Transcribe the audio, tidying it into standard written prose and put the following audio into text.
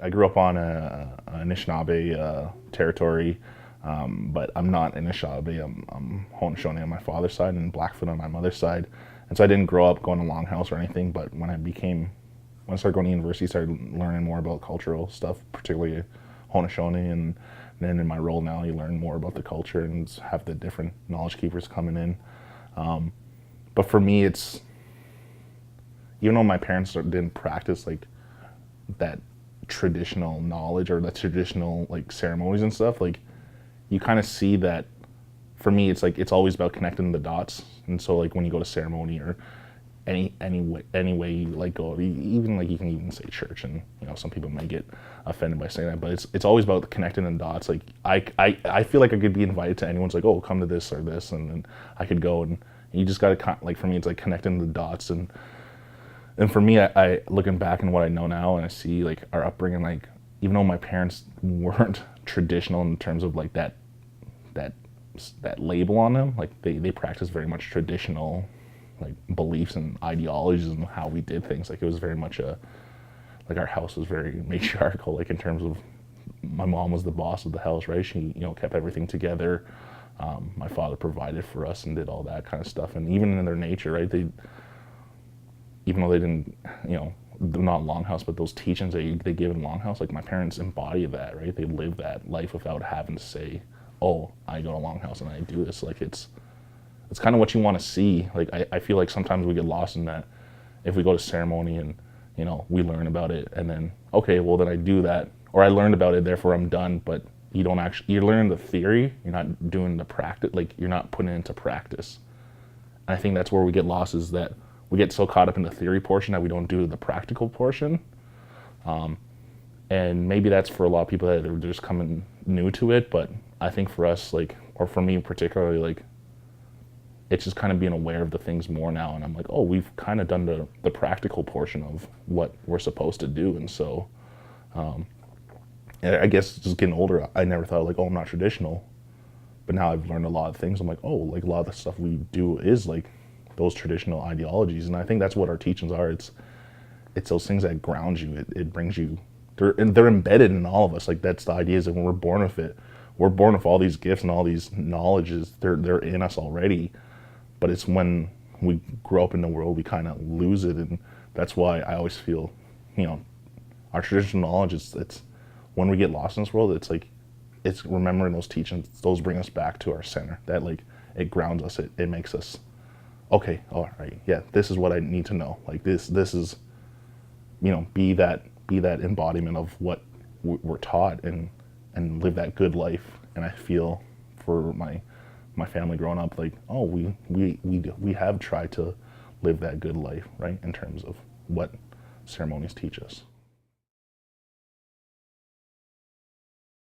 I grew up on a Anishinaabe territory, but I'm not Anishinaabe. I'm Haudenosaunee on my father's side and Blackfoot on my mother's side, and so I didn't grow up going to Longhouse or anything. But when I started going to university, started learning more about cultural stuff, particularly Haudenosaunee, and then in my role now, you learn more about the culture and have the different knowledge keepers coming in. But for me, it's even though my parents didn't practice like that traditional knowledge or the traditional like ceremonies and stuff, like you kind of see that. For me, it's like it's always about connecting the dots. And so like when you go to ceremony or any way you like go, even like you can even say church, and some people may get offended by saying that, but it's always about connecting the dots. Like I feel like I could be invited to anyone's like, oh, come to this or this, and then I could go, and you just gotta, like, for me it's like connecting the dots. And for me, I looking back and what I know now, and I see like our upbringing, like even though my parents weren't traditional in terms of like that label on them, like they practice very much traditional like beliefs and ideologies and how we did things. Like it was very much like our house was very matriarchal, like in terms of my mom was the boss of the house, right? She kept everything together. My father provided for us and did all that kind of stuff. And even in their nature, right, even though they didn't, they're not Longhouse, but those teachings they give in Longhouse, like my parents embody that, right? They live that life without having to say, oh, I go to Longhouse and I do this. Like it's kind of what you want to see. Like I feel like sometimes we get lost in that. If we go to ceremony and we learn about it, and then okay, well then I do that, or I learned about it, therefore I'm done. But you're learning the theory, you're not doing the practice, like you're not putting it into practice. And I think that's where we get lost, is that we get so caught up in the theory portion that we don't do the practical portion. And maybe that's for a lot of people that are just coming new to it, but I think for us, like, or for me particularly, like, it's just kind of being aware of the things more now, and I'm like, oh, we've kind of done the practical portion of what we're supposed to do. And so I guess just getting older, I never thought like, oh, I'm not traditional, but now I've learned a lot of things. I'm like, oh, like a lot of the stuff we do is like those traditional ideologies, and I think that's what our teachings are. It's those things that ground you. It brings you. They're embedded in all of us. Like that's the idea, is that when we're born with it, we're born with all these gifts and all these knowledges. They're in us already, but it's when we grow up in the world we kind of lose it, and that's why I always feel, our traditional knowledge it's when we get lost in this world, it's like it's remembering those teachings. Those bring us back to our center. That like it grounds us. It makes us. Okay, all right, yeah, this is what I need to know. Like this is, be that embodiment of what we're taught, and live that good life. And I feel for my family growing up, like, oh, we have tried to live that good life, right, in terms of what ceremonies teach us.